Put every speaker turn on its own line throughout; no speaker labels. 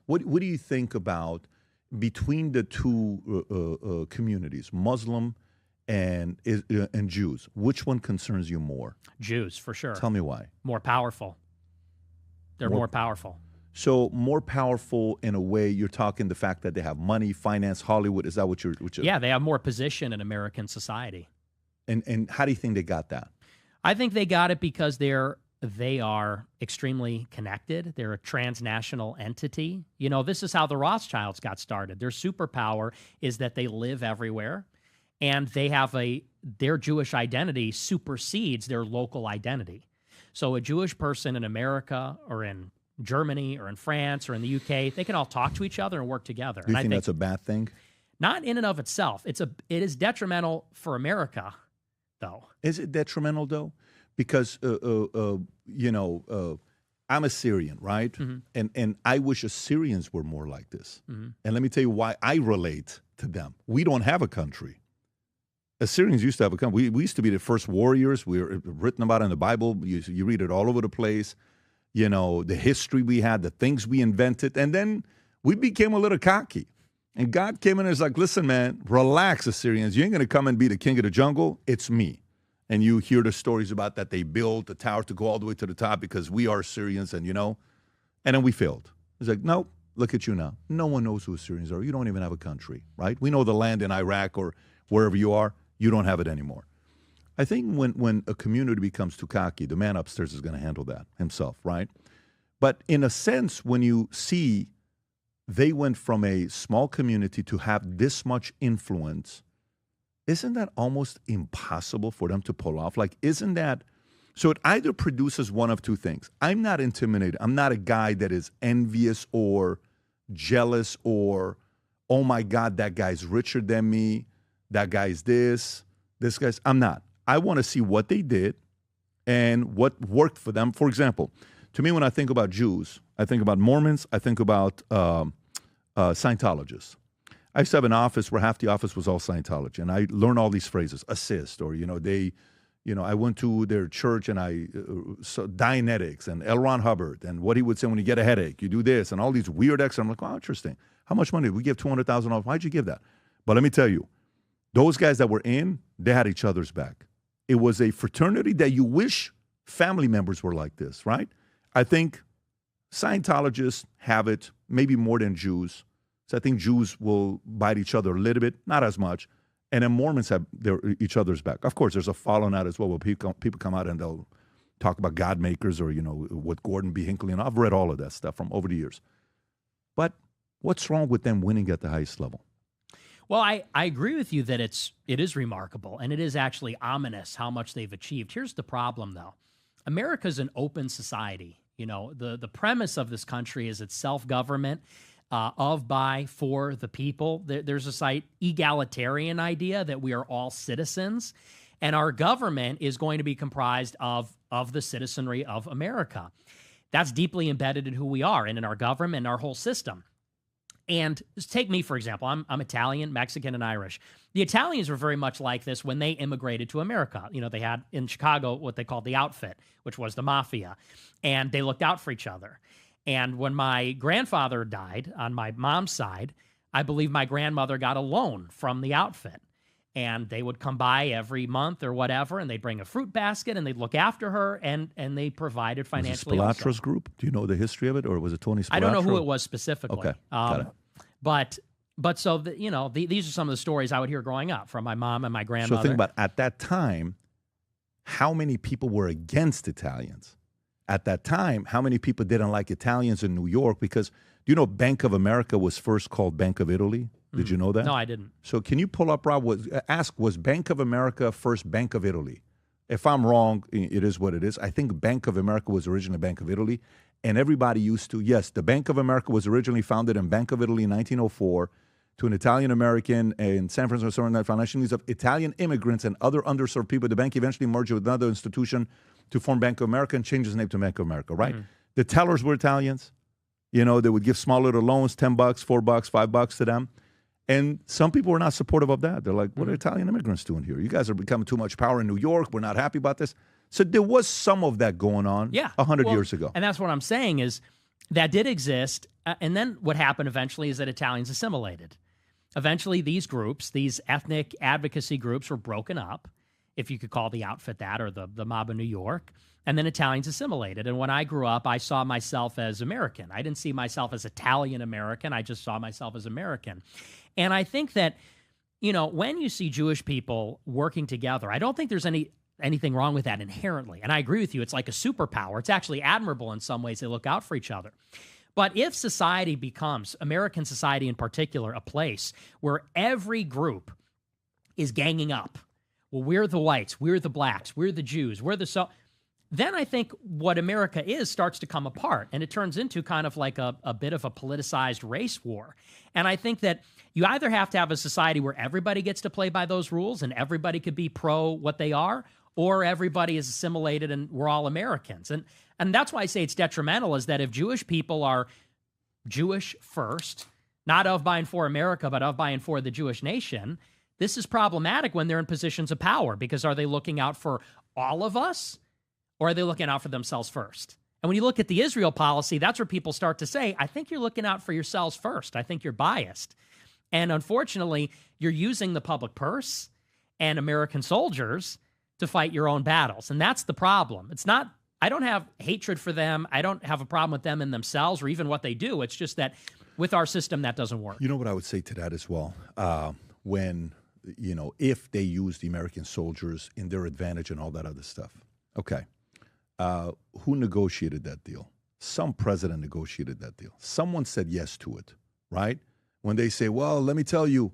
What do you think about between the two communities, Muslim and Jews? Which one concerns you more?
Jews, for sure.
Tell me why.
More powerful. They're more powerful.
So more powerful in a way, you're talking the fact that they have money, finance, Hollywood. Is that what you're?
Yeah, they have more position in American society.
And how do you think they got that?
I think they got it because they are extremely connected. They're a transnational entity. You know, this is how the Rothschilds got started. Their superpower is that they live everywhere, and they have their Jewish identity supersedes their local identity. So a Jewish person in America or in Germany or in France or in the UK, they can all talk to each other and work together.
Do you think that's a bad thing?
Not in and of itself. It is detrimental for America, though. Is
it detrimental, though? Because, I'm a Syrian, right? Mm-hmm. And I wish Assyrians were more like this. Mm-hmm. And let me tell you why I relate to them. We don't have a country. Assyrians used to have a country. We used to be the first warriors. We were written about in the Bible. You read it all over the place. You know, the history we had, the things we invented. And then we became a little cocky. And God came in and was like, listen, man, relax, Assyrians. You ain't going to come and be the king of the jungle. It's me. And you hear the stories about that they built the tower to go all the way to the top because we are Assyrians and, and then we failed. It's like, no, look at you now. No one knows who Assyrians are. You don't even have a country, right? We know the land in Iraq or wherever you are. You don't have it anymore. I think when a community becomes too cocky, the man upstairs is going to handle that himself, right? But in a sense, when you see they went from a small community to have this much influence, isn't that almost impossible for them to pull off? Like, isn't that? So it either produces one of two things. I'm not intimidated. I'm not a guy that is envious or jealous or, oh my God, that guy's richer than me. That guy's this guy's. I'm not. I want to see what they did and what worked for them. For example, to me, when I think about Jews, I think about Mormons, I think about Scientologists. I used to have an office where half the office was all Scientology, and I learned all these phrases, assist, or, I went to their church and saw Dianetics and L. Ron Hubbard and what he would say when you get a headache, you do this, and all these weird extras. I'm like, oh, interesting. How much money did we give? $200,000. Why'd you give that? But let me tell you, those guys that were in, they had each other's back. It was a fraternity that you wish family members were like this, right? I think Scientologists have it maybe more than Jews. So I think Jews will bite each other a little bit, not as much. And then Mormons have each other's back. Of course, there's a fallout out as well where people come out and they'll talk about God makers or, what Gordon B. Hinckley, and I've read all of that stuff from over the years. But what's wrong with them winning at the highest level?
Well, I agree with you that it is remarkable, and it is actually ominous how much they've achieved. Here's the problem, though. America's an open society. The premise of this country is it's self-government, of, by, for the people. There's a egalitarian idea that we are all citizens, and our government is going to be comprised of the citizenry of America. That's deeply embedded in who we are and in our government and our whole system. And take me, for example. I'm Italian, Mexican, and Irish. The Italians were very much like this when they immigrated to America. They had in Chicago what they called the outfit, which was the mafia, and they looked out for each other. And when my grandfather died on my mom's side, I believe my grandmother got a loan from the outfit. And they would come by every month or whatever, and they'd bring a fruit basket, and they'd look after her, and they provided financially.
Was it Spilatra's group? Do you know the history of it, or was it Tony Spilatra?
I don't know who it was specifically.
Okay, got it.
But so, these are some of the stories I would hear growing up from my mom and my grandmother.
So think about, at that time, how many people were against Italians? At that time, how many people didn't like Italians in New York? Because, do you know Bank of America was first called Bank of Italy? Did you know that?
No, I didn't.
So can you pull up, Rob, was Bank of America first Bank of Italy? If I'm wrong, it is what it is. I think Bank of America was originally Bank of Italy. And everybody used to, yes, the Bank of America was originally founded in Bank of Italy in 1904 to an Italian-American in San Francisco, and financial needs of Italian immigrants and other underserved people. The bank eventually merged with another institution to form Bank of America and changed its name to Bank of America, right? Mm-hmm. The tellers were Italians. They would give small little loans, $10, $4, $5 to them. And some people were not supportive of that. They're like, what are Italian immigrants doing here? You guys are becoming too much power in New York. We're not happy about this. So there was some of that going on 100 years ago.
And that's what I'm saying is That did exist. And then what happened eventually is that Italians assimilated. Eventually, these groups, these ethnic advocacy groups, were broken up, if you could call the outfit that, or the mob of New York. And then Italians assimilated. And when I grew up, I saw myself as American. I didn't see myself as Italian American. I just saw myself as American. And I think that, you know, when you see Jewish people working together, I don't think there's anything wrong with that inherently. And I agree with you. It's like a superpower. It's actually admirable in some ways. They look out for each other. But if society becomes, American society in particular, a place where every group is ganging up, well, we're the whites, we're the blacks, we're the Jews, we're the then I think what America is starts to come apart, and it turns into kind of like a bit of a politicized race war. And I think that you either have to have a society where everybody gets to play by those rules and everybody could be pro what they are, or everybody is assimilated and we're all Americans. And that's why I say it's detrimental, is that if Jewish people are Jewish first, not of, by, and for America, but of, by, and for the Jewish nation, this is problematic when they're in positions of power, because are they looking out for all of us, or are they looking out for themselves first? And when you look at the Israel policy, that's where people start to say, I think you're looking out for yourselves first. I think you're biased. And unfortunately, you're using the public purse and American soldiers to fight your own battles. And that's the problem. It's not, I don't have hatred for them. I don't have a problem with them in themselves or even what they do. It's just that with our system, that doesn't work.
You know what I would say to that as well? When, you know, if they use the American soldiers in their advantage and all that other stuff. Okay. Who negotiated that deal? Some president negotiated that deal. Someone said yes to it, right? When they say, well, let me tell you,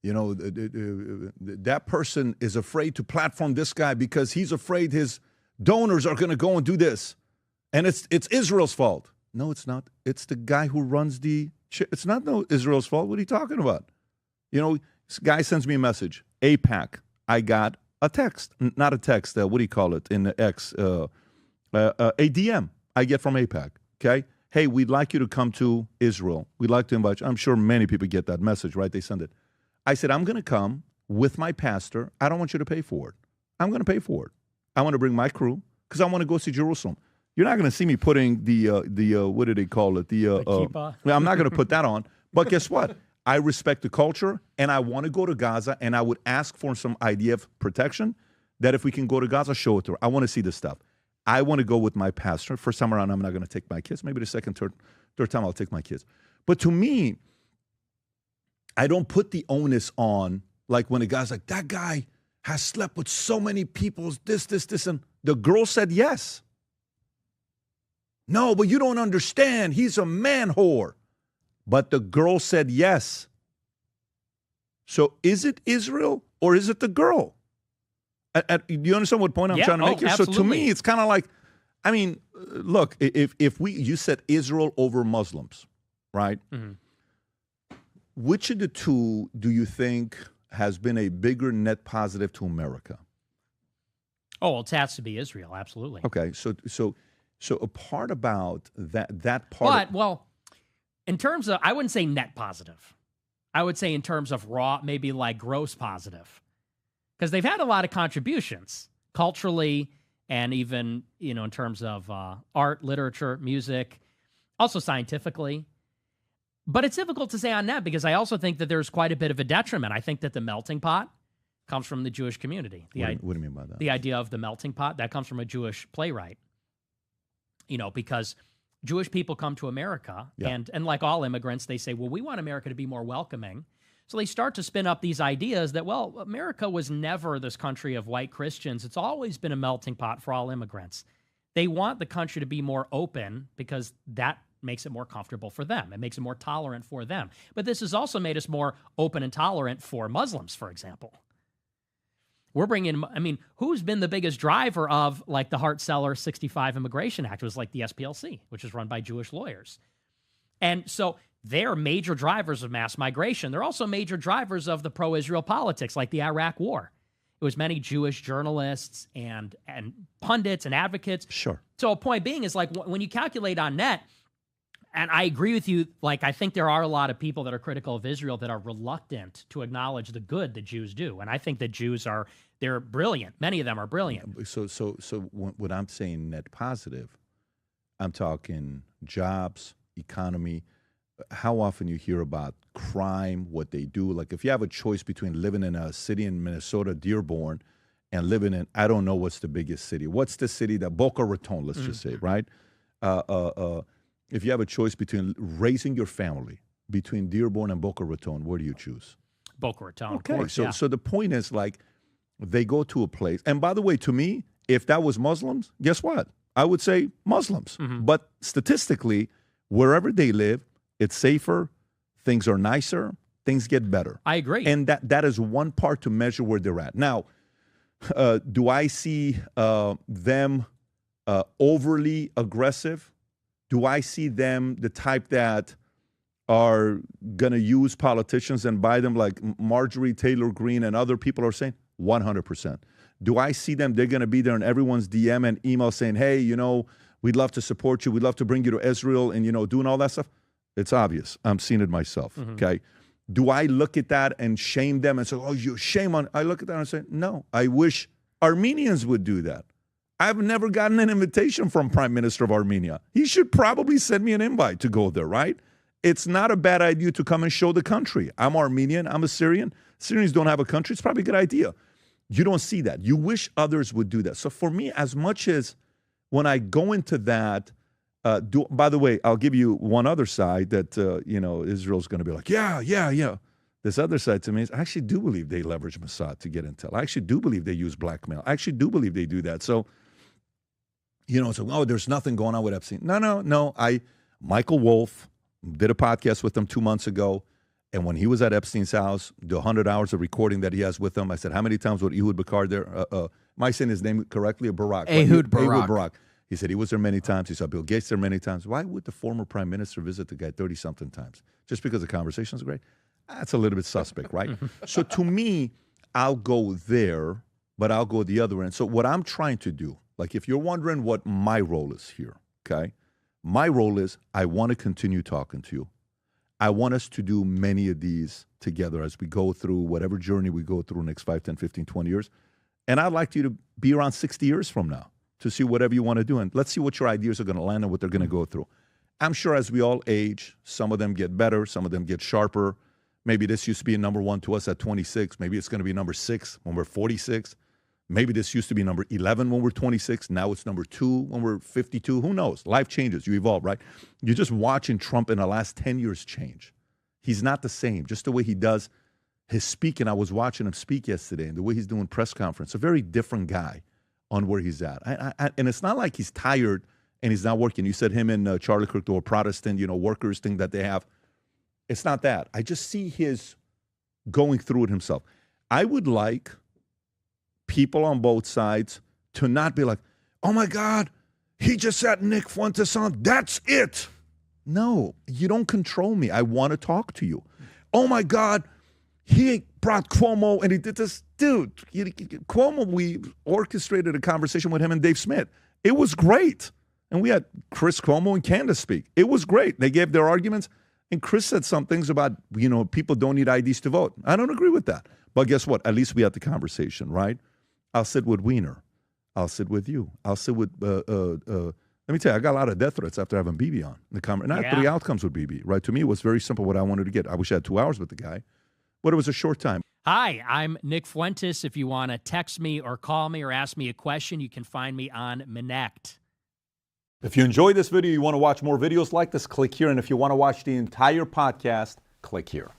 you know, that person is afraid to platform this guy because he's afraid his donors are going to go and do this. And it's Israel's fault. No, it's not. It's the guy who runs it's not Israel's fault. What are you talking about? You know, this guy sends me a message. AIPAC. I got a text. Not a text. What do you call it in the X? A DM I get from AIPAC. Okay. Hey, we'd like you to come to Israel. We'd like to invite you. I'm sure many people get that message, right? They send it. I said, I'm going to come with my pastor. I don't want you to pay for it. I'm going to pay for it. I want to bring my crew because I want to go see Jerusalem. You're not going to see me putting the what do they call it? The kippah. I'm not going to put that on. But guess what? I respect the culture, and I want to go to Gaza, and I would ask for some idea of protection that if we can go to Gaza, show it to her. I want to see this stuff. I want to go with my pastor. First time around, I'm not going to take my kids. Maybe the second, third time I'll take my kids. But to me, I don't put the onus on, like when a guy's like, that guy has slept with so many people, this, and the girl said yes. No, but you don't understand. He's a man whore. But the girl said yes. So is it Israel or is it the girl? Do you understand what point I'm trying to make here?
Absolutely.
So to me, it's kind of like, I mean, look, if you said Israel over Muslims, right? Mm-hmm. Which of the two do you think has been a bigger net positive to America?
Oh, well, it has to be Israel, absolutely.
Okay, so a part about that part.
But in terms of, I wouldn't say net positive. I would say in terms of raw, maybe like gross positive, because they've had a lot of contributions culturally and even, you know, in terms of art, literature, music, also scientifically. But it's difficult to say on that because I also think that there's quite a bit of a detriment. I think that the melting pot comes from the Jewish community.
What do you mean by that?
The idea of the melting pot, that comes from a Jewish playwright. You know, because Jewish people come to America, and like all immigrants, they say, well, we want America to be more welcoming. So they start to spin up these ideas that, well, America was never this country of white Christians. It's always been a melting pot for all immigrants. They want the country to be more open because that makes it more comfortable for them. It makes it more tolerant for them. But this has also made us more open and tolerant for Muslims, for example. We're bringing, I mean, who's been the biggest driver of like the Hart-Celler 65 Immigration Act? It was like the SPLC, which is run by Jewish lawyers. And so they're major drivers of mass migration. They're also major drivers of the pro-Israel politics, like the Iraq War. It was many Jewish journalists and pundits and advocates.
Sure.
So a point being is like when you calculate on net, and I agree with you, like I think there are a lot of people that are critical of Israel that are reluctant to acknowledge the good that Jews do. And I think that Jews they're brilliant. Many of them are brilliant.
So when I'm saying net positive, I'm talking jobs, economy. How often you hear about crime, what they do. Like if you have a choice between living in a city in Minnesota, Dearborn, and living in, I don't know what's the biggest city. What's the city that, Boca Raton, let's just say, right? If you have a choice between raising your family between Dearborn and Boca Raton, where do you choose?
Boca Raton,
Okay,
of course,
so
yeah.
so the point is like they go to a place, and by the way, to me, if that was Muslims, guess what? I would say Muslims. But statistically, wherever they live, it's safer, things are nicer, things get better.
I agree.
And that is one part to measure where they're at. Now, do I see them overly aggressive? Do I see them the type that are going to use politicians and buy them like Marjorie Taylor Greene and other people are saying? 100%. Do I see them, they're going to be there in everyone's DM and email saying, hey, you know, we'd love to support you. We'd love to bring you to Israel and, you know, doing all that stuff? It's obvious. I'm seeing it myself, okay? Do I look at that and shame them and say, oh, you shame on? I look at that and say, no, I wish Armenians would do that. I've never gotten an invitation from Prime Minister of Armenia. He should probably send me an invite to go there, right? It's not a bad idea to come and show the country. I'm Armenian. I'm a Syrian. Syrians don't have a country. It's probably a good idea. You don't see that. You wish others would do that. So for me, as much as when I go into that, by the way, I'll give you one other side that, Israel's going to be like, yeah. This other side to me is I actually do believe they leverage Mossad to get intel. I actually do believe they use blackmail. I actually do believe they do that. So, there's nothing going on with Epstein. No. Michael Wolff did a podcast with him 2 months ago. And when he was at Epstein's house, the 100 hours of recording that he has with him, I said, how many times was Ehud Barak there? Am I saying his name correctly? Or Barak?
Ehud Barak.
Ehud Barak. He said he was there many times. He saw Bill Gates there many times. Why would the former prime minister visit the guy 30-something times? Just because the conversation's great? That's a little bit suspect, right? So to me, I'll go there, but I'll go the other end. So what I'm trying to do, like if you're wondering what my role is here, okay? My role is I want to continue talking to you. I want us to do many of these together as we go through whatever journey we go through next 5, 10, 15, 20 years. And I'd like you to be around 60 years from now to see whatever you want to do. And let's see what your ideas are going to land and what they're going to go through. I'm sure as we all age, some of them get better, some of them get sharper. Maybe this used to be a number 1 to us at 26. Maybe it's going to be number 6 when we're 46. Maybe this used to be number 11 when we're 26. Now it's number 2 when we're 52. Who knows? Life changes. You evolve, right? You're just watching Trump in the last 10 years change. He's not the same. Just the way he does his speaking. I was watching him speak yesterday, and the way he's doing press conference. A very different guy on where he's at. And it's not like he's tired and he's not working. You said him and Charlie Kirk, the Protestant, workers thing that they have. It's not that. I just see his going through it himself. I would like people on both sides to not be like, oh my God, he just had Nick Fuentes on. That's it. No, you don't control me. I want to talk to you. Oh my God, he brought Cuomo and he did this. Dude, Cuomo, we orchestrated a conversation with him and Dave Smith. It was great. And we had Chris Cuomo and Candace speak. It was great. They gave their arguments. And Chris said some things about, people don't need IDs to vote. I don't agree with that. But guess what? At least we had the conversation, right? I'll sit with Wiener. I'll sit with you. I'll sit with, let me tell you, I got a lot of death threats after having BB on. And I had 3 outcomes with BB, right? To me, it was very simple what I wanted to get. I wish I had 2 hours with the guy, but it was a short time.
Hi, I'm Nick Fuentes. If you want to text me or call me or ask me a question, you can find me on Minect.
If you enjoyed this video, you want to watch more videos like this, click here. And if you want to watch the entire podcast, click here.